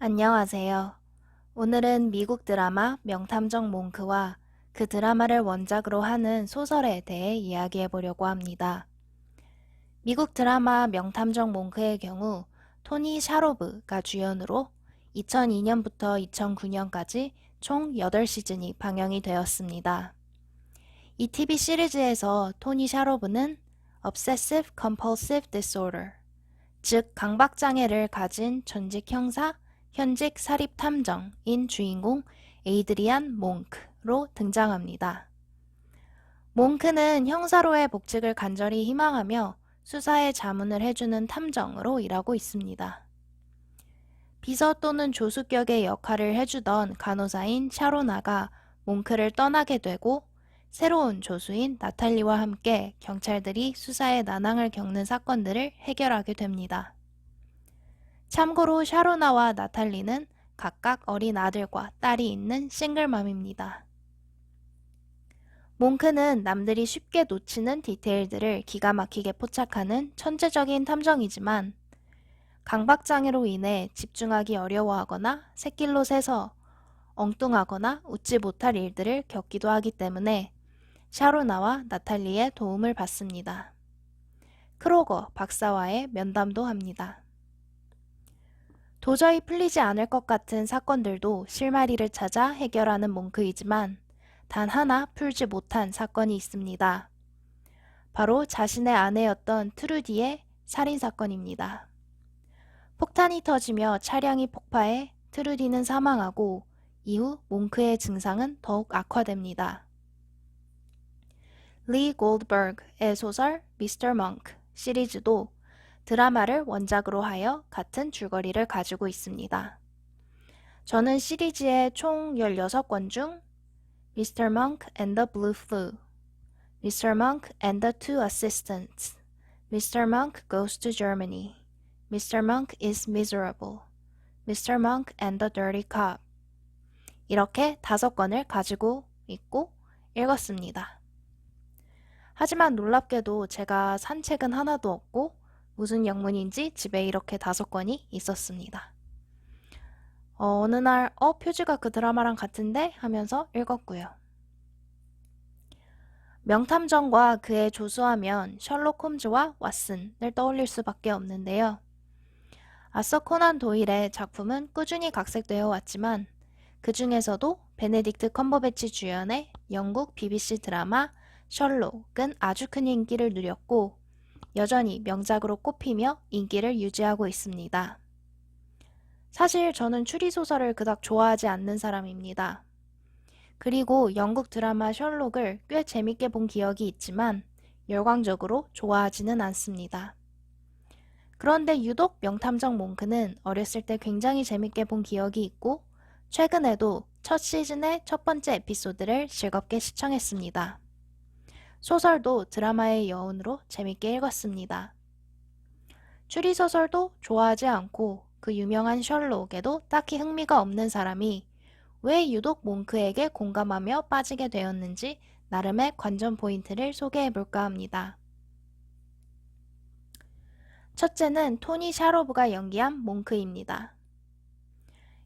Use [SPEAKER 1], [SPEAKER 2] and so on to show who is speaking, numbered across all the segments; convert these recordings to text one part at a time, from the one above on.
[SPEAKER 1] 안녕하세요. 오늘은 미국 드라마 명탐정 몽크와 그 드라마를 원작으로 하는 소설에 대해 이야기해 보려고 합니다. 미국 드라마 명탐정 몽크의 경우 토니 샤로브가 주연으로 2002년부터 2009년까지 총 8시즌이 방영이 되었습니다. 이 TV 시리즈에서 토니 샤로브는 Obsessive Compulsive Disorder, 즉 강박장애를 가진 전직 형사, 현직 사립 탐정인 주인공 에이드리안 몽크로 등장합니다. 몽크는 형사로의 복직을 간절히 희망하며 수사에 자문을 해주는 탐정으로 일하고 있습니다. 비서 또는 조수격의 역할을 해주던 간호사인 샤로나가 몽크를 떠나게 되고 새로운 조수인 나탈리와 함께 경찰들이 수사에 난항을 겪는 사건들을 해결하게 됩니다. 참고로 샤로나와 나탈리는 각각 어린 아들과 딸이 있는 싱글맘입니다. 몽크는 남들이 쉽게 놓치는 디테일들을 기가 막히게 포착하는 천재적인 탐정이지만 강박장애로 인해 집중하기 어려워하거나 새길로 새서 엉뚱하거나 웃지 못할 일들을 겪기도 하기 때문에 샤로나와 나탈리의 도움을 받습니다. 크로거 박사와의 면담도 합니다. 도저히 풀리지 않을 것 같은 사건들도 실마리를 찾아 해결하는 몽크이지만 단 하나 풀지 못한 사건이 있습니다. 바로 자신의 아내였던 트루디의 살인사건입니다. 폭탄이 터지며 차량이 폭파해 트루디는 사망하고 이후 몽크의 증상은 더욱 악화됩니다. 리 골드버그의 소설 미스터 멍크 시리즈도 드라마를 원작으로 하여 같은 줄거리를 가지고 있습니다. 저는 시리즈의 총 16권 중 Mr. Monk and the Blue Flu, Mr. Monk and the Two Assistants, Mr. Monk Goes to Germany, Mr. Monk is Miserable, Mr. Monk and the Dirty Cop 이렇게 5권을 가지고 있고 읽었습니다. 하지만 놀랍게도 제가 산 책은 하나도 없고 무슨 영문인지 집에 이렇게 5권이 있었습니다. 어느 날 표지가 그 드라마랑 같은데 하면서 읽었고요. 명탐정과 그의 조수하면 셜록 홈즈와 왓슨을 떠올릴 수밖에 없는데요. 아서 코난 도일의 작품은 꾸준히 각색되어 왔지만 그 중에서도 베네딕트 컴버배치 주연의 영국 BBC 드라마 셜록은 아주 큰 인기를 누렸고 여전히 명작으로 꼽히며 인기를 유지하고 있습니다. 사실 저는 추리소설을 그닥 좋아하지 않는 사람입니다. 그리고 영국 드라마 셜록을 꽤 재밌게 본 기억이 있지만 열광적으로 좋아하지는 않습니다. 그런데 유독 명탐정 몽크는 어렸을 때 굉장히 재밌게 본 기억이 있고 최근에도 첫 시즌의 첫 번째 에피소드를 즐겁게 시청했습니다. 소설도 드라마의 여운으로 재밌게 읽었습니다. 추리소설도 좋아하지 않고 그 유명한 셜록에도 딱히 흥미가 없는 사람이 왜 유독 몽크에게 공감하며 빠지게 되었는지 나름의 관전 포인트를 소개해볼까 합니다. 첫째는 토니 샤로브가 연기한 몽크입니다.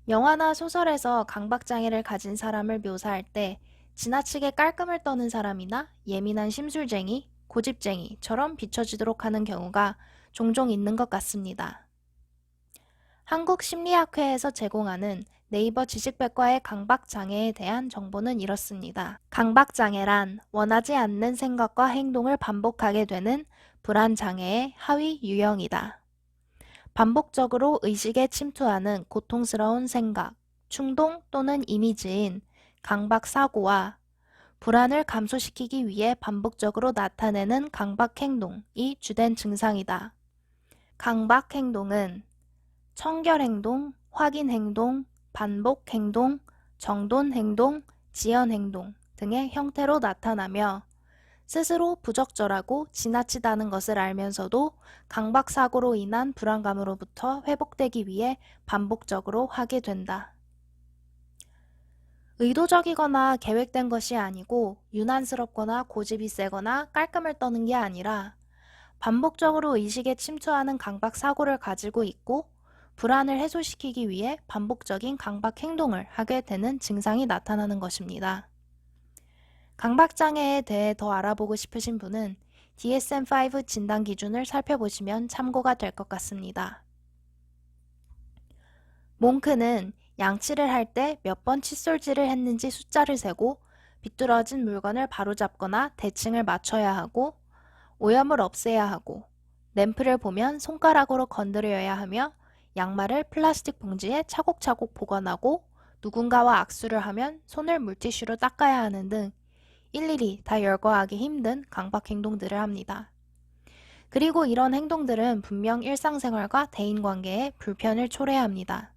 [SPEAKER 1] 영화나 소설에서 강박장애를 가진 사람을 묘사할 때 지나치게 깔끔을 떠는 사람이나 예민한 심술쟁이, 고집쟁이처럼 비춰지도록 하는 경우가 종종 있는 것 같습니다. 한국심리학회에서 제공하는 네이버 지식백과의 강박장애에 대한 정보는 이렇습니다. 강박장애란 원하지 않는 생각과 행동을 반복하게 되는 불안장애의 하위 유형이다. 반복적으로 의식에 침투하는 고통스러운 생각, 충동 또는 이미지인 강박사고와 불안을 감소시키기 위해 반복적으로 나타내는 강박행동이 주된 증상이다. 강박행동은 청결행동, 확인행동, 반복행동, 정돈행동, 지연행동 등의 형태로 나타나며 스스로 부적절하고 지나치다는 것을 알면서도 강박사고로 인한 불안감으로부터 회복되기 위해 반복적으로 하게 된다. 의도적이거나 계획된 것이 아니고 유난스럽거나 고집이 세거나 깔끔을 떠는 게 아니라 반복적으로 의식에 침투하는 강박사고를 가지고 있고 불안을 해소시키기 위해 반복적인 강박 행동을 하게 되는 증상이 나타나는 것입니다. 강박장애에 대해 더 알아보고 싶으신 분은 DSM-5 진단 기준을 살펴보시면 참고가 될 것 같습니다. 몽크는 양치를 할 때 몇 번 칫솔질을 했는지 숫자를 세고 비뚤어진 물건을 바로잡거나 대칭을 맞춰야 하고 오염을 없애야 하고 램프를 보면 손가락으로 건드려야 하며 양말을 플라스틱 봉지에 차곡차곡 보관하고 누군가와 악수를 하면 손을 물티슈로 닦아야 하는 등 일일이 다 열거하기 힘든 강박 행동들을 합니다. 그리고 이런 행동들은 분명 일상생활과 대인관계에 불편을 초래합니다.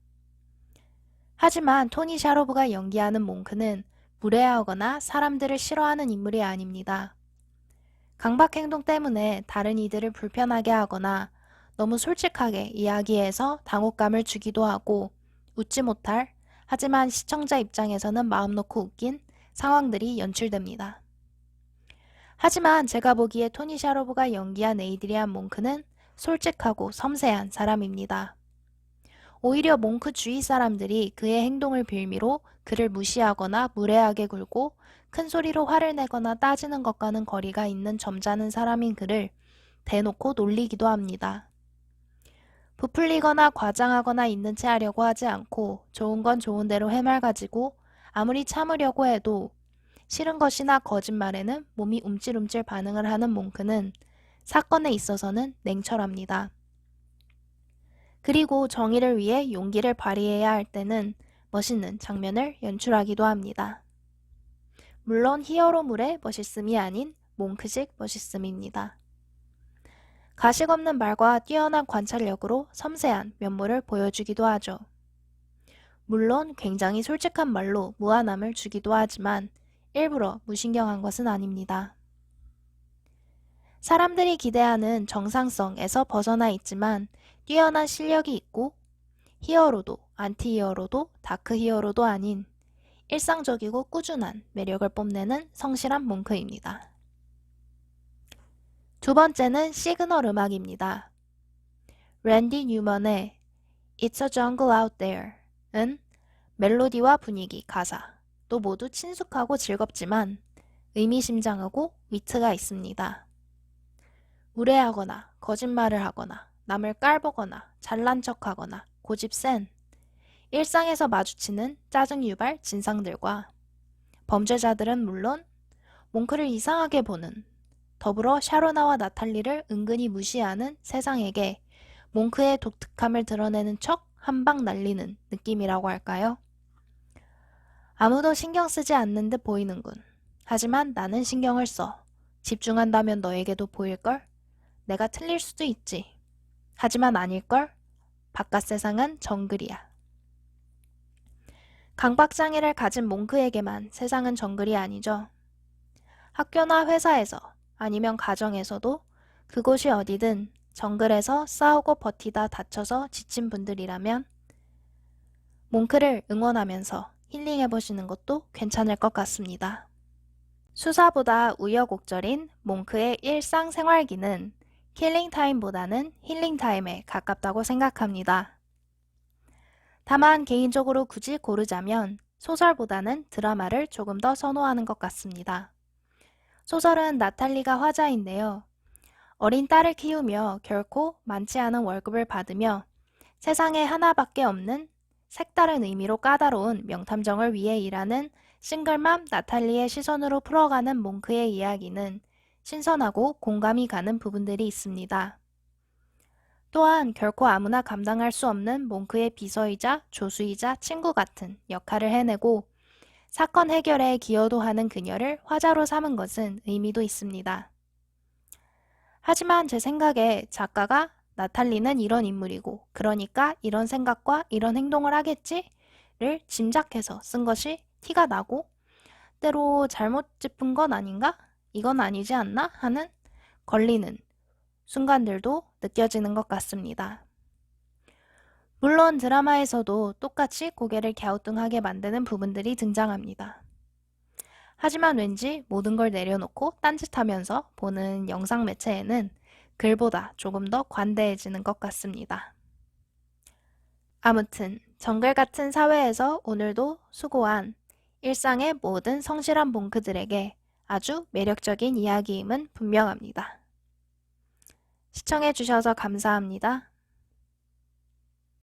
[SPEAKER 1] 하지만 토니 샤로브가 연기하는 몽크는 무례하거나 사람들을 싫어하는 인물이 아닙니다. 강박 행동 때문에 다른 이들을 불편하게 하거나 너무 솔직하게 이야기해서 당혹감을 주기도 하고 웃지 못할, 하지만 시청자 입장에서는 마음 놓고 웃긴 상황들이 연출됩니다. 하지만 제가 보기에 토니 샤로브가 연기한 에이드리안 몽크는 솔직하고 섬세한 사람입니다. 오히려 몽크 주위 사람들이 그의 행동을 빌미로 그를 무시하거나 무례하게 굴고 큰 소리로 화를 내거나 따지는 것과는 거리가 있는 점잖은 사람인 그를 대놓고 놀리기도 합니다. 부풀리거나 과장하거나 있는 채 하려고 하지 않고 좋은 건 좋은 대로 해맑아지고 아무리 참으려고 해도 싫은 것이나 거짓말에는 몸이 움찔움찔 반응을 하는 몽크는 사건에 있어서는 냉철합니다. 그리고 정의를 위해 용기를 발휘해야 할 때는 멋있는 장면을 연출하기도 합니다. 물론 히어로물의 멋있음이 아닌 몽크식 멋있음입니다. 가식 없는 말과 뛰어난 관찰력으로 섬세한 면모를 보여주기도 하죠. 물론 굉장히 솔직한 말로 무안함을 주기도 하지만 일부러 무신경한 것은 아닙니다. 사람들이 기대하는 정상성에서 벗어나 있지만 뛰어난 실력이 있고 히어로도 안티히어로도 다크히어로도 아닌 일상적이고 꾸준한 매력을 뽐내는 성실한 몽크입니다. 두 번째는 시그널 음악입니다. 랜디 뉴먼의 It's a Jungle Out There은 멜로디와 분위기, 가사 또 모두 친숙하고 즐겁지만 의미심장하고 위트가 있습니다. 무례하거나 거짓말을 하거나 남을 깔보거나 잘난 척하거나 고집센 일상에서 마주치는 짜증 유발 진상들과 범죄자들은 물론 몽크를 이상하게 보는 더불어 샤로나와 나탈리를 은근히 무시하는 세상에게 몽크의 독특함을 드러내는 척 한 방 날리는 느낌이라고 할까요? 아무도 신경 쓰지 않는 듯 보이는군. 하지만 나는 신경을 써. 집중한다면 너에게도 보일걸? 내가 틀릴 수도 있지. 하지만 아닐걸? 바깥 세상은 정글이야. 강박장애를 가진 몽크에게만 세상은 정글이 아니죠. 학교나 회사에서 아니면 가정에서도 그곳이 어디든 정글에서 싸우고 버티다 다쳐서 지친 분들이라면 몽크를 응원하면서 힐링해보시는 것도 괜찮을 것 같습니다. 수사보다 우여곡절인 몽크의 일상생활기는 킬링타임보다는 힐링타임에 가깝다고 생각합니다. 다만 개인적으로 굳이 고르자면 소설보다는 드라마를 조금 더 선호하는 것 같습니다. 소설은 나탈리가 화자인데요. 어린 딸을 키우며 결코 많지 않은 월급을 받으며 세상에 하나밖에 없는 색다른 의미로 까다로운 명탐정을 위해 일하는 싱글맘 나탈리의 시선으로 풀어가는 몽크의 이야기는 신선하고 공감이 가는 부분들이 있습니다. 또한 결코 아무나 감당할 수 없는 몽크의 비서이자 조수이자 친구 같은 역할을 해내고 사건 해결에 기여도 하는 그녀를 화자로 삼은 것은 의미도 있습니다. 하지만 제 생각에 작가가 나탈리는 이런 인물이고 그러니까 이런 생각과 이런 행동을 하겠지를 짐작해서 쓴 것이 티가 나고 때로 잘못 짚은 건 아닌가? 이건 아니지 않나? 하는 걸리는 순간들도 느껴지는 것 같습니다. 물론 드라마에서도 똑같이 고개를 갸우뚱하게 만드는 부분들이 등장합니다. 하지만 왠지 모든 걸 내려놓고 딴짓하면서 보는 영상 매체에는 글보다 조금 더 관대해지는 것 같습니다. 아무튼 정글 같은 사회에서 오늘도 수고한 일상의 모든 성실한 몽크들에게 아주 매력적인 이야기임은 분명합니다. 시청해주셔서 감사합니다.